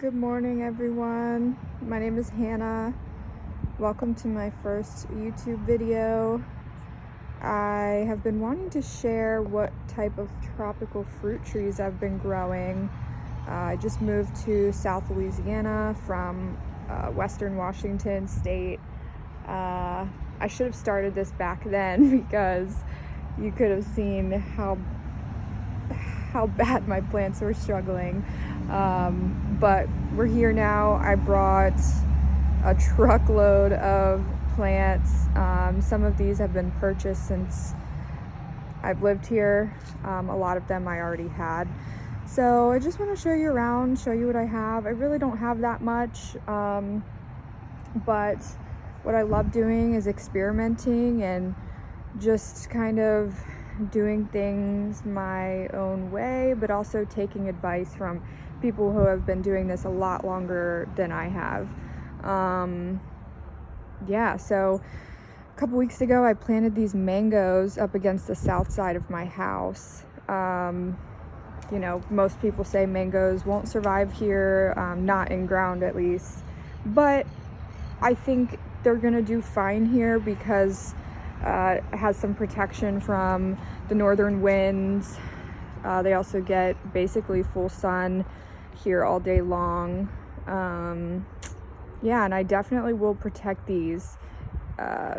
Good morning, everyone. My name is Hannah. Welcome to my first YouTube video. I have been wanting to share what type of tropical fruit trees I've been growing. I just moved to South Louisiana from Western Washington State. I should have started this back then because you could have seen how bad my plants were struggling. But we're here now. I brought a truckload of plants. Some of these have been purchased since I've lived here. A lot of them I already had. So I just want to show you around, show you what I have. I really don't have that much, but what I love doing is experimenting and just kind of doing things my own way, but also taking advice from people who have been doing this a lot longer than I have. So a couple weeks ago I planted these mangoes up against the south side of my house. You know, most people say mangoes won't survive here, not in ground at least, but I think they're gonna do fine here because it has some protection from the northern winds. They also get basically full sun here all day long. And I definitely will protect these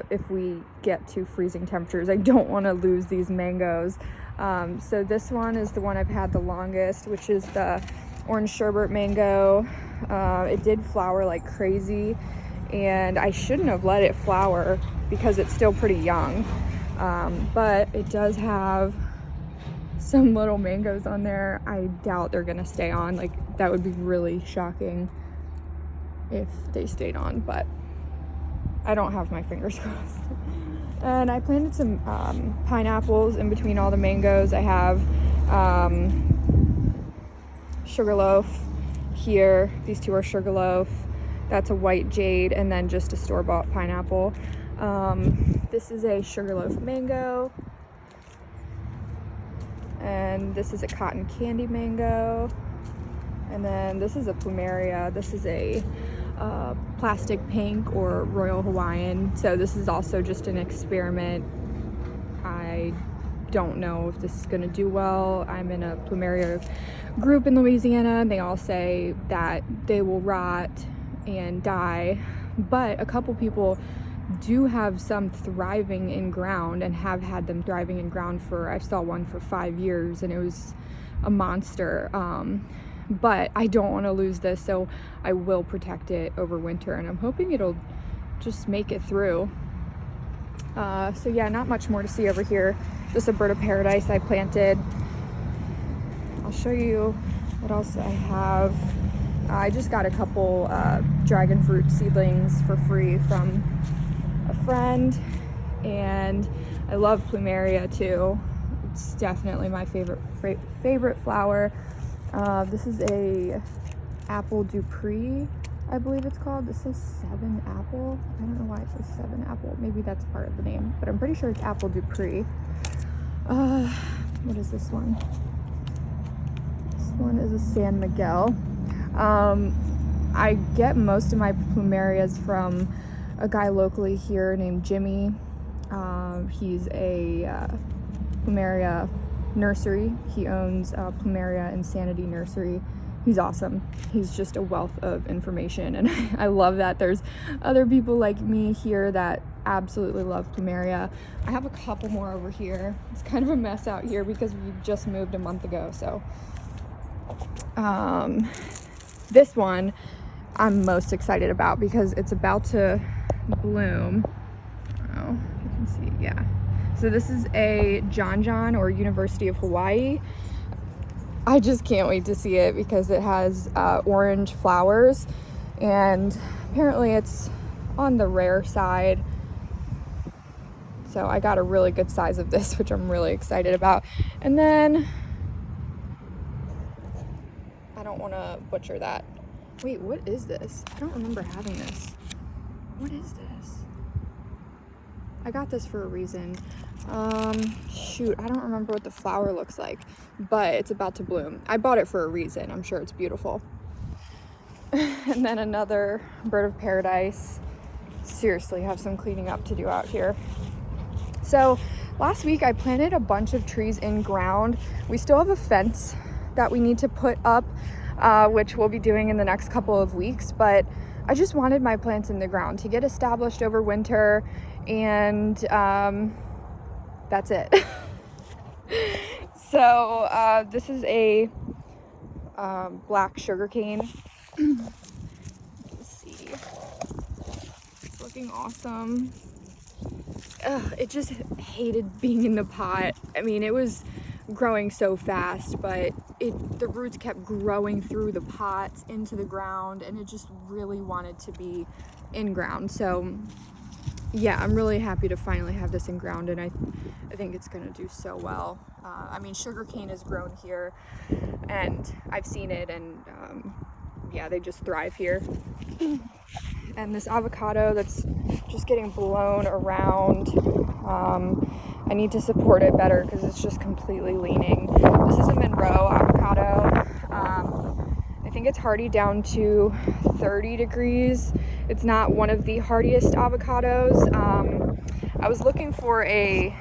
if we get to freezing temperatures. I don't want to lose these mangoes. So this one is the one I've had the longest, which is the orange sherbet mango. It did flower like crazy, and I shouldn't have let it flower because it's still pretty young, but it does have some little mangoes on there. I doubt they're gonna stay on. Like, that would be really shocking if they stayed on, but I don't have my fingers crossed. And I planted some pineapples in between all the mangoes. I have sugarloaf here. These two are sugarloaf. That's a white jade, and then just a store-bought pineapple. This is a sugarloaf mango, and this is a cotton candy mango, and then this is a Plumeria. This is a plastic pink or Royal Hawaiian. So this is also just an experiment. I don't know if this is going to do well. I'm in a Plumeria group in Louisiana, and they all say that they will rot and die, but a couple people do have some thriving in ground and have had them thriving in ground for, I saw one for 5 years and it was a monster. But I don't want to lose this, so I will protect it over winter, and I'm hoping it'll just make it through. So yeah, not much more to see over here. Just a bird of paradise I planted. I'll show you what else I have. I just got a couple dragon fruit seedlings for free from a friend, and I love Plumeria too. It's definitely my favorite flower. This is a apple Dupree, I believe it's called. This is 7 apple. I don't know why it says 7 apple. Maybe that's part of the name, but I'm pretty sure it's apple Dupree. What is this one? This one is a San Miguel. I get most of my plumerias from a guy locally here named Jimmy. He's a plumeria nursery. He owns Plumeria Insanity Nursery. He's awesome. He's just a wealth of information, and I love that there's other people like me here that absolutely love Plumeria. I have a couple more over here. It's kind of a mess out here because we just moved a month ago, so this one I'm most excited about because it's about to bloom. Oh, you can see, yeah. So this is a John or University of Hawaii. I just can't wait to see it because it has orange flowers, and apparently it's on the rare side. So I got a really good size of this, which I'm really excited about. And then I don't want to butcher that. Wait, what is this? I don't remember having this. What is this? I got this for a reason. Shoot, I don't remember what the flower looks like, but it's about to bloom. I bought it for a reason. I'm sure it's beautiful. And then another bird of paradise. Seriously, have some cleaning up to do out here. So last week I planted a bunch of trees in ground. We still have a fence that we need to put up, which we'll be doing in the next couple of weeks, but I just wanted my plants in the ground to get established over winter, and that's it. So this is a black sugarcane. Let's see. It's looking awesome. It just hated being in the pot. I mean, it was growing so fast, but the roots kept growing through the pots into the ground, and it just really wanted to be in ground. So yeah, I'm really happy to finally have this in ground, and I think it's gonna do so well. I mean, sugarcane is grown here, and I've seen it, and yeah, they just thrive here. And this avocado that's just getting blown around, I need to support it better because it's just completely leaning. This is a Monroe avocado. I think it's hardy down to 30 degrees. It's not one of the hardiest avocados. I was looking for a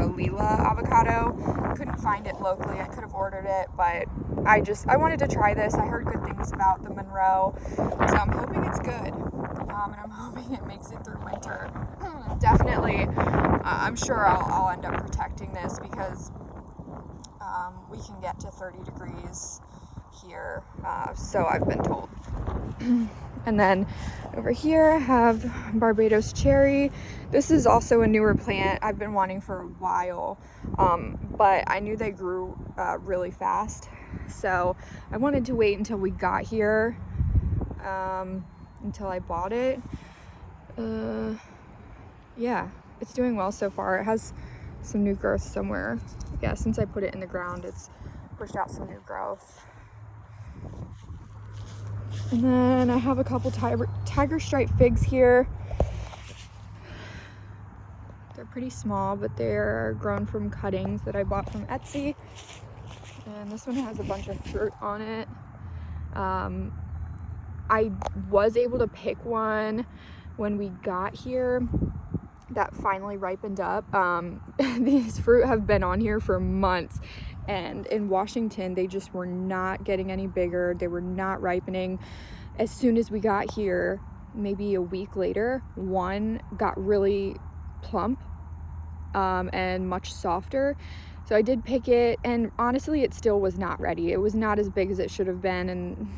Lila avocado. Couldn't find it locally. I could have ordered it, but I wanted to try this. I heard good things about the Monroe, so I'm hoping it's good, and I'm hoping it makes it through winter. Definitely, I'm sure I'll end up protecting this because we can get to 30 degrees here, so I've been told. And then over here I have Barbados cherry. This is also a newer plant I've been wanting for a while, but I knew they grew really fast, so I wanted to wait until we got here, until I bought it. Yeah, it's doing well so far. It has some new growth somewhere. Yeah, since I put it in the ground, it's pushed out some new growth. And then I have a couple tiger stripe figs here. They're pretty small, but they're grown from cuttings that I bought from Etsy. And this one has a bunch of fruit on it. I was able to pick one when we got here that finally ripened up. These fruit have been on here for months, and in Washington they just were not getting any bigger. They were not ripening. As soon as we got here, maybe a week later, one got really plump and much softer. So I did pick it, and honestly it still was not ready. It was not as big as it should have been, and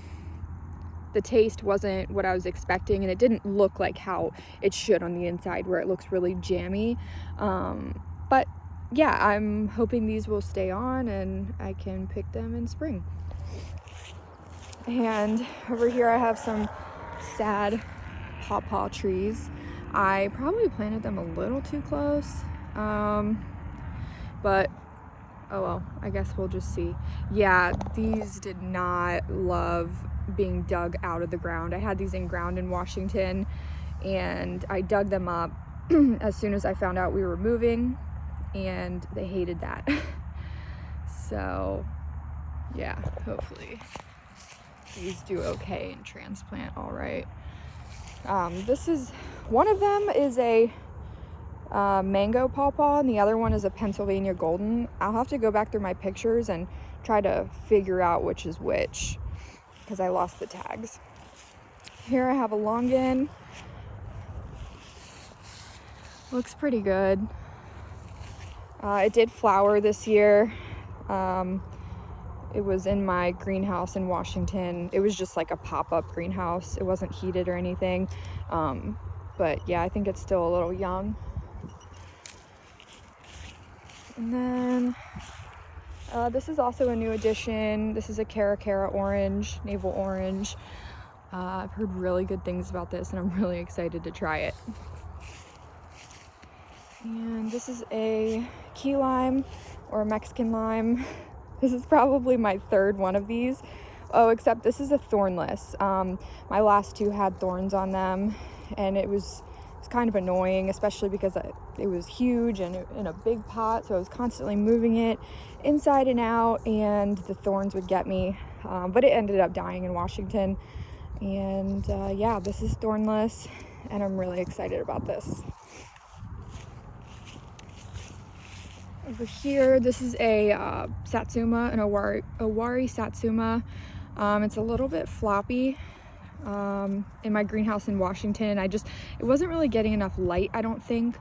the taste wasn't what I was expecting, and it didn't look like how it should on the inside, where it looks really jammy. But yeah, I'm hoping these will stay on and I can pick them in spring. And over here I have some sad pawpaw trees. I probably planted them a little too close, but oh well, I guess we'll just see. Yeah, these did not love being dug out of the ground. I had these in ground in Washington, and I dug them up as soon as I found out we were moving, and they hated that. So yeah, hopefully these do okay and transplant all right. This is, one of them is a mango pawpaw, and the other one is a Pennsylvania golden. I'll have to go back through my pictures and try to figure out which is which, because I lost the tags. Here I have a longan. Looks pretty good. It did flower this year. It was in my greenhouse in Washington. It was just like a pop-up greenhouse. It wasn't heated or anything. But yeah, I think it's still a little young. And then this is also a new addition. This is a Cara orange, navel orange. I've heard really good things about this, and I'm really excited to try it. And this is a key lime, or a Mexican lime. This is probably my third one of these. Oh, except this is a thornless. My last two had thorns on them, and it was It's kind of annoying, especially because it was huge and in a big pot, so I was constantly moving it inside and out, and the thorns would get me. But it ended up dying in Washington. And yeah, this is thornless, and I'm really excited about this. Over here, this is a satsuma, an owari satsuma. It's a little bit floppy. In my greenhouse in Washington, it wasn't really getting enough light, I don't think.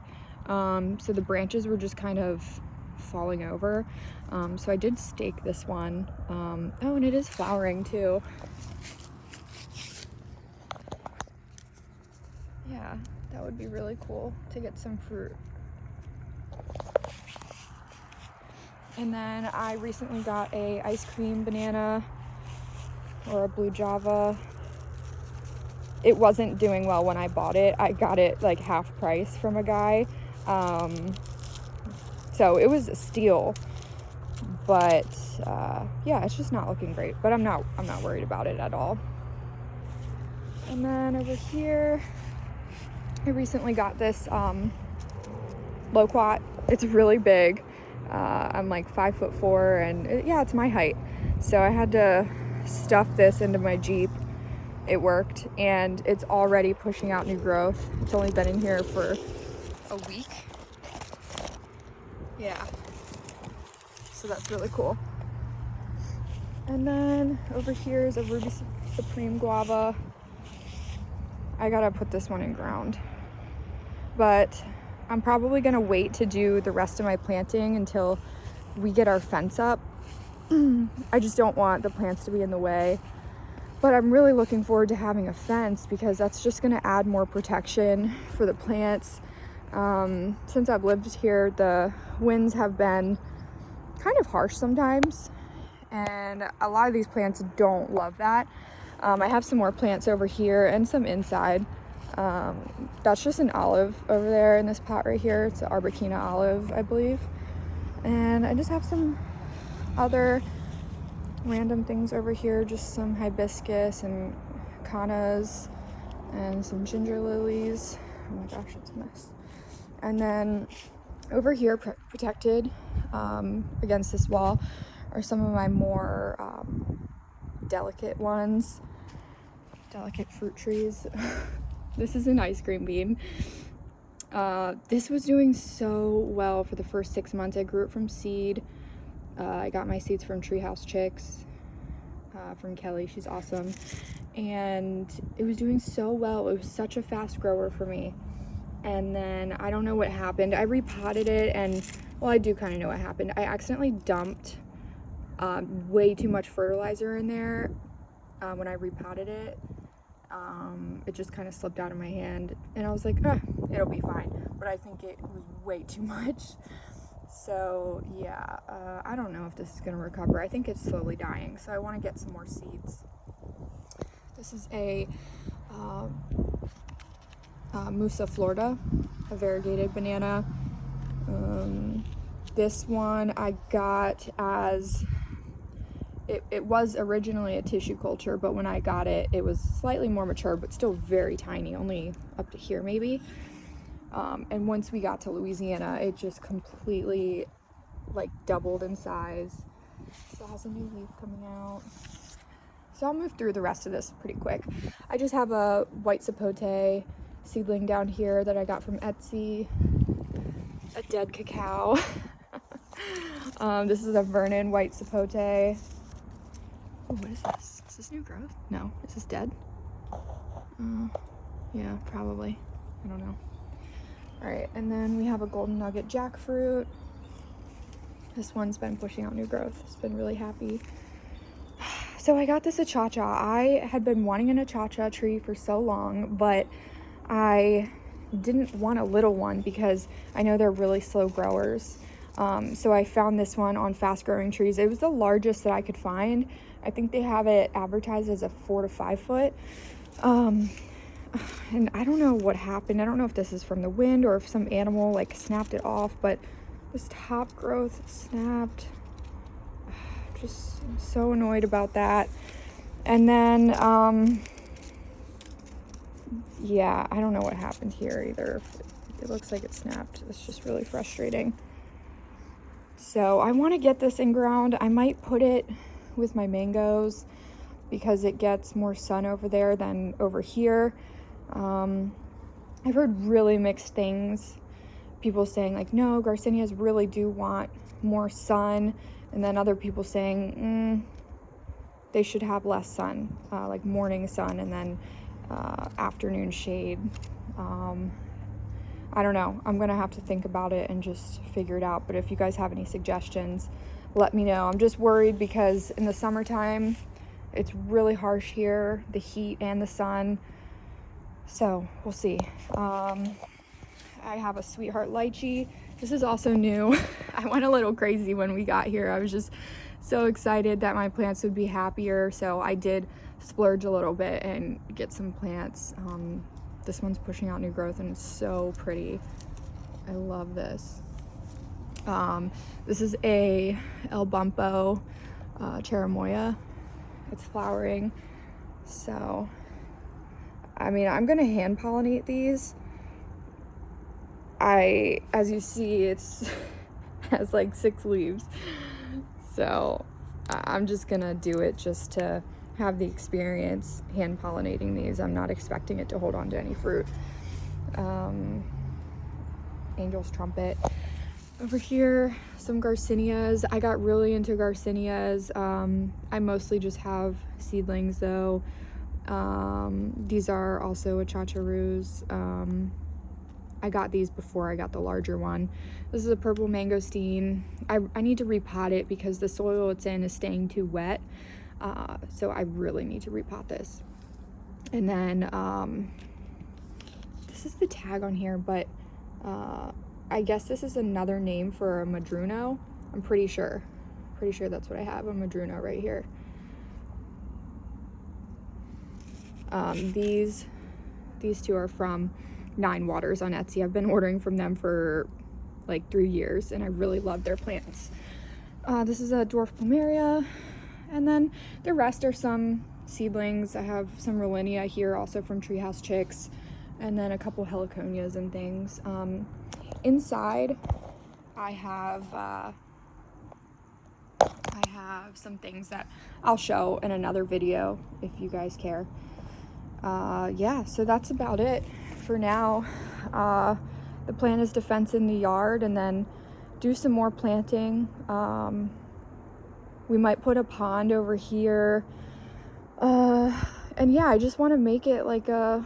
So the branches were just kind of falling over. So I did stake this one. Oh, and it is flowering too. Yeah, that would be really cool to get some fruit. And then I recently got a ice cream banana, or a blue java. It wasn't doing well when I bought it. I got it like half price from a guy. So it was a steal, but yeah, it's just not looking great, but I'm not worried about it at all. And then over here, I recently got this loquat. It's really big. I'm like 5'4", and yeah, it's my height. So I had to stuff this into my Jeep. It worked, and it's already pushing out new growth. It's only been in here for a week. Yeah, so that's really cool. And then over here is a Ruby Supreme guava. I gotta put this one in ground, but I'm probably gonna wait to do the rest of my planting until we get our fence up. I just don't want the plants to be in the way. But I'm really looking forward to having a fence, because that's just gonna add more protection for the plants. Since I've lived here, the winds have been kind of harsh sometimes, and a lot of these plants don't love that. I have some more plants over here and some inside. That's just an olive over there in this pot right here. It's an Arbequina olive, I believe. And I just have some other random things over here, just some hibiscus and cannas and some ginger lilies. Oh my gosh, it's a mess. And then over here, protected against this wall, are some of my more delicate ones, delicate fruit trees. This is an ice cream bean. This was doing so well for the first 6 months. I grew it from seed. I got my seeds from Treehouse Chicks, from Kelly. She's awesome. And it was doing so well. It was such a fast grower for me. And then I don't know what happened. I repotted it, and well, I do kind of know what happened. I accidentally dumped way too much fertilizer in there when I repotted it. It just kind of slipped out of my hand, and I was like, it'll be fine. But I think it was way too much. So yeah, I don't know if this is gonna recover. I think it's slowly dying, so I want to get some more seeds. This is a Musa Florida, a variegated banana. This one I got as, it was originally a tissue culture, but when I got it, it was slightly more mature, but still very tiny, only up to here maybe. And once we got to Louisiana, it just completely like doubled in size. Still has a new leaf coming out. So I'll move through the rest of this pretty quick. I just have a white sapote seedling down here that I got from Etsy. A dead cacao. This is a Vernon white sapote. Oh, what is this? Is this new growth? No, is this dead? Yeah, probably. I don't know. All right, and then we have a golden nugget jackfruit. This one's been pushing out new growth. It's been really happy. So I got this achacha. I had been wanting an achacha tree for so long, but I didn't want a little one because I know they're really slow growers. So I found this one on Fast Growing Trees. It was the largest that I could find. I think they have it advertised as a 4 to 5 foot. And I don't know what happened. I don't know if this is from the wind or if some animal like snapped it off, but this top growth snapped. Just so annoyed about that. And then yeah, I don't know what happened here either. It looks like it snapped. It's just really frustrating. So I want to get this in ground. I might put it with my mangoes because it gets more sun over there than over here. I've heard really mixed things. People saying like, no, Garcinias really do want more sun. And then other people saying, they should have less sun, like morning sun and then afternoon shade. I don't know. I'm gonna have to think about it and just figure it out. But if you guys have any suggestions, let me know. I'm just worried because in the summertime, it's really harsh here, the heat and the sun. So we'll see. I have a sweetheart lychee. This is also new. I went a little crazy when we got here. I was just so excited that my plants would be happier. So I did splurge a little bit and get some plants. This one's pushing out new growth and it's so pretty. I love this. This is a El Bumpo cherimoya. It's flowering. So, I mean, I'm gonna hand pollinate these. As you see, it's has like 6 leaves. So I'm just gonna do it just to have the experience hand pollinating these. I'm not expecting it to hold on to any fruit. Angel's trumpet. Over here, some Garcinias. I got really into Garcinias. I mostly just have seedlings though. These are also achacharoos. I got these before I got the larger one. This is a purple mangosteen. I need to repot it because the soil it's in is staying too wet. So I really need to repot this. And then this is the tag on here, but I guess this is another name for a madruno. I'm pretty sure. Pretty sure that's what I have, a madruno right here. These two are from 9 Waters on Etsy. I've been ordering from them for like 3 years and I really love their plants. This is a dwarf Plumeria, and then the rest are some seedlings. I have some Rollinia here also from Treehouse Chicks, and then a couple heliconias and things. Inside I have some things that I'll show in another video if you guys care. Yeah, so that's about it for now. The plan is to fence in the yard and then do some more planting. We might put a pond over here. And yeah, I just want to make it like a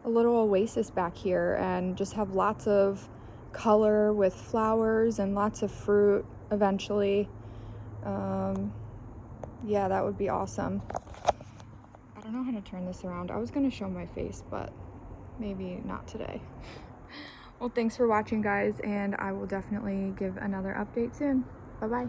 little oasis back here and just have lots of color with flowers and lots of fruit eventually. Yeah, that would be awesome. I don't know how to turn this around. I was going to show my face, but maybe not today. Well, thanks for watching, guys, and I will definitely give another update soon. Bye-bye.